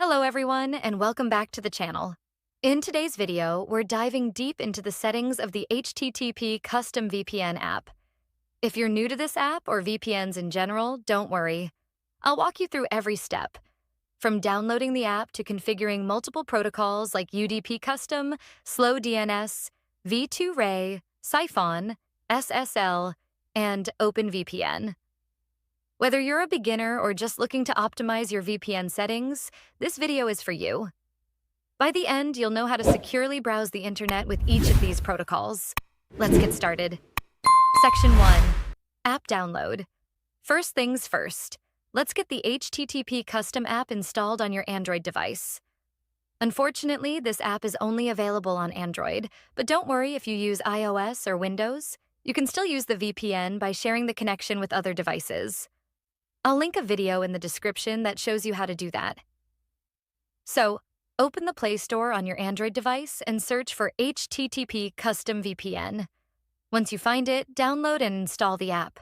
Hello everyone, and welcome back to the channel. In today's video, we're diving deep into the settings of the HTTP Custom VPN app. If you're new to this app or VPNs in general, don't worry. I'll walk you through every step, from downloading the app to configuring multiple protocols like UDP Custom, SlowDNS, V2Ray, Siphon, SSL, and OpenVPN. Whether you're a beginner or just looking to optimize your VPN settings, this video is for you. By the end, you'll know how to securely browse the internet with each of these protocols. Let's get started. Section 1. App Download. First things first, let's get the HTTP Custom app installed on your Android device. Unfortunately, this app is only available on Android, but don't worry if you use iOS or Windows. You can still use the VPN by sharing the connection with other devices. I'll link a video in the description that shows you how to do that. So, open the Play Store on your Android device and search for HTTP Custom VPN. Once you find it, download and install the app.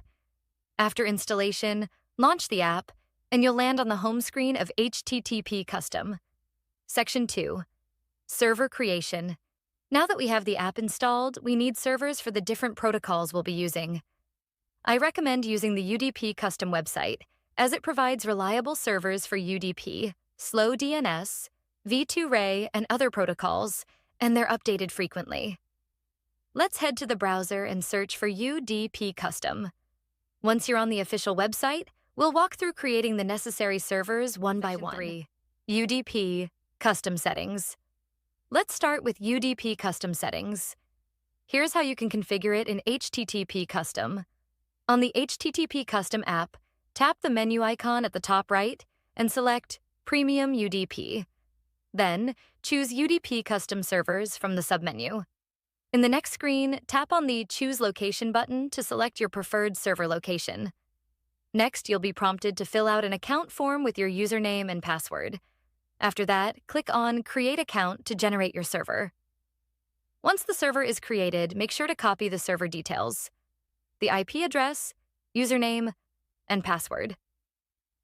After installation, launch the app, and you'll land on the home screen of HTTP Custom. Section 2. Server Creation. Now that we have the app installed, we need servers for the different protocols we'll be using. I recommend using the UDP Custom website, as it provides reliable servers for UDP, SlowDNS, V2Ray, and other protocols, and they're updated frequently. Let's head to the browser and search for UDP Custom. Once you're on the official website, we'll walk through creating the necessary servers one by one. 3. UDP Custom Settings. Let's start with UDP Custom Settings. Here's how you can configure it in HTTP Custom. On the HTTP Custom app, tap the menu icon at the top right and select Premium UDP. Then, choose UDP Custom Servers from the submenu. In the next screen, tap on the Choose Location button to select your preferred server location. Next, you'll be prompted to fill out an account form with your username and password. After that, click on Create Account to generate your server. Once the server is created, make sure to copy the server details: the IP address, username, and password.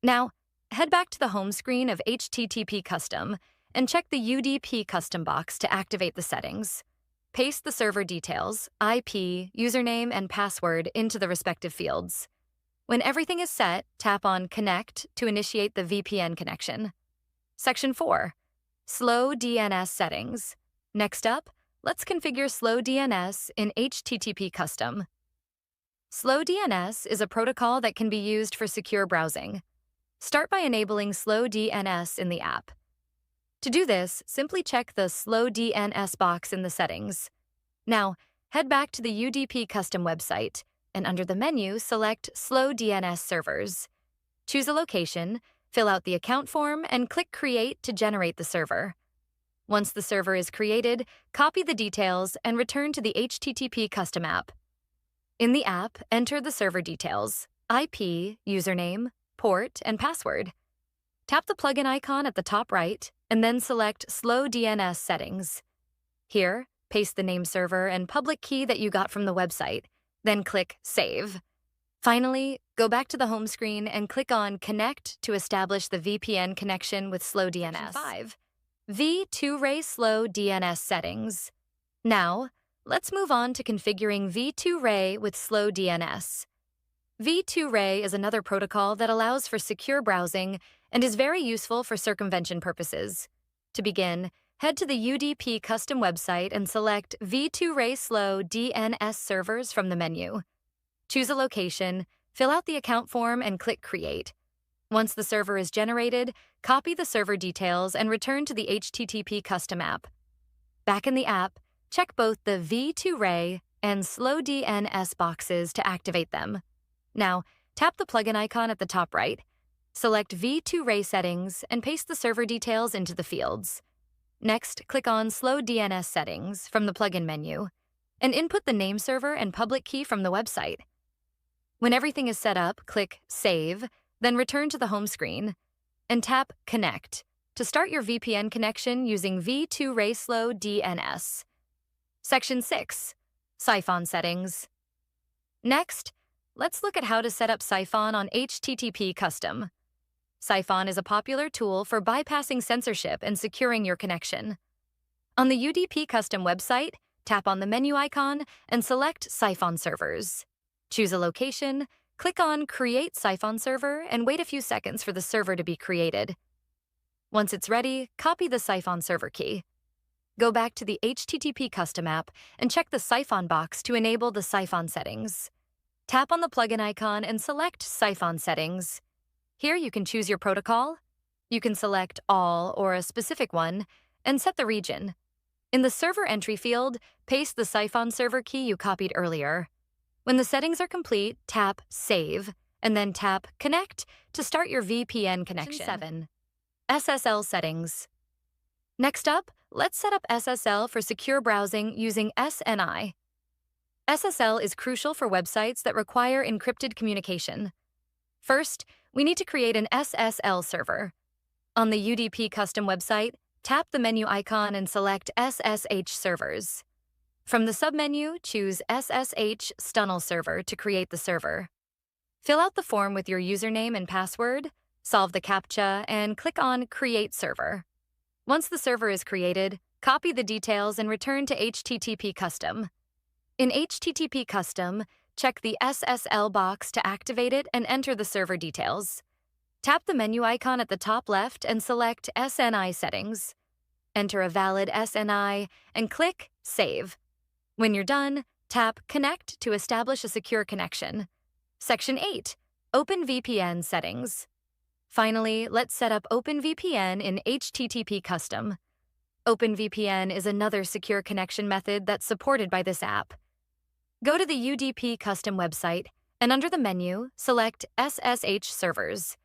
Now, head back to the home screen of HTTP Custom and check the UDP Custom box to activate the settings. Paste the server details, IP, username, and password into the respective fields. When everything is set, tap on Connect to initiate the VPN connection. Section 4. SlowDNS Settings. Next up, let's configure SlowDNS in HTTP Custom. SlowDNS is a protocol that can be used for secure browsing. Start by enabling SlowDNS in the app. To do this, simply check the SlowDNS box in the settings. Now, head back to the UDP Custom website, and under the menu, select SlowDNS Servers. Choose a location, fill out the account form, and click Create to generate the server. Once the server is created, copy the details and return to the HTTP Custom app. In the app, enter the server details: IP, username, port, and password. Tap the plugin icon at the top right, and then select SlowDNS Settings. Here, paste the name server and public key that you got from the website, then click Save. Finally, go back to the home screen and click on Connect to establish the VPN connection with SlowDNS. 5. V2Ray SlowDNS Settings. Now, let's move on to configuring V2Ray with SlowDNS. V2Ray is another protocol that allows for secure browsing and is very useful for circumvention purposes. To begin, head to the UDP Custom website and select V2Ray SlowDNS Servers from the menu. Choose a location, fill out the account form, and click Create. Once the server is generated, copy the server details and return to the HTTP Custom app. Back in the app, check both the V2Ray and SlowDNS boxes to activate them. Now, tap the plugin icon at the top right, select V2Ray Settings, and paste the server details into the fields. Next, click on SlowDNS Settings from the plugin menu, and input the name server and public key from the website. When everything is set up, click Save, then return to the home screen, and tap Connect to start your VPN connection using V2Ray SlowDNS. Section 6. Siphon Settings. Next, let's look at how to set up Siphon on HTTP Custom. Siphon is a popular tool for bypassing censorship and securing your connection. On the UDP Custom website, tap on the menu icon and select Siphon servers. Choose a location, click on Create Siphon Server, and wait a few seconds for the server to be created. Once it's ready, copy the Siphon server key. Go back to the HTTP Custom app and check the Siphon box to enable the Siphon settings. Tap on the plugin icon and select Siphon settings. Here you can choose your protocol. You can select all or a specific one and set the region. In the server entry field, paste the Siphon server key you copied earlier. When the settings are complete, tap Save, and then tap Connect to start your VPN connection. 7. SSL settings. Next up, let's set up SSL for secure browsing using SNI. SSL is crucial for websites that require encrypted communication. First, we need to create an SSL server. On the UDP Custom website, tap the menu icon and select SSH servers. From the submenu, choose SSH Tunnel Server to create the server. Fill out the form with your username and password, solve the CAPTCHA, and click on Create Server. Once the server is created, copy the details and return to HTTP Custom. In HTTP Custom, check the SSL box to activate it and enter the server details. Tap the menu icon at the top left and select SNI settings. Enter a valid SNI and click Save. When you're done, tap Connect to establish a secure connection. Section 8. OpenVPN settings. Finally, let's set up OpenVPN in HTTP Custom. OpenVPN is another secure connection method that's supported by this app. Go to the UDP Custom website, and under the menu, select SSH servers.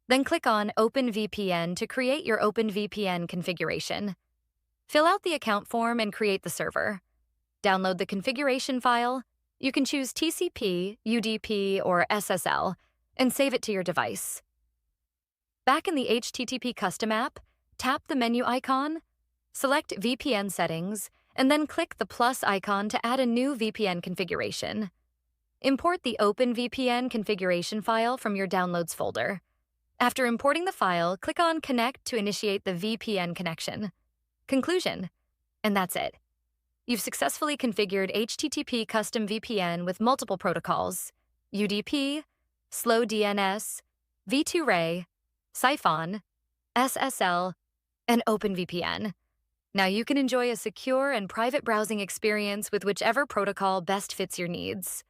Then click on OpenVPN to create your OpenVPN configuration. Fill out the account form and create the server. Download the configuration file. You can choose TCP, UDP, or SSL, and save it to your device. Back in the HTTP Custom app, tap the menu icon, select VPN settings, and then click the plus icon to add a new VPN configuration. Import the OpenVPN configuration file from your Downloads folder. After importing the file, click on Connect to initiate the VPN connection. Conclusion. And that's it. You've successfully configured HTTP Custom VPN with multiple protocols: UDP, SlowDNS, V2Ray, Siphon, SSL, and OpenVPN. Now you can enjoy a secure and private browsing experience with whichever protocol best fits your needs.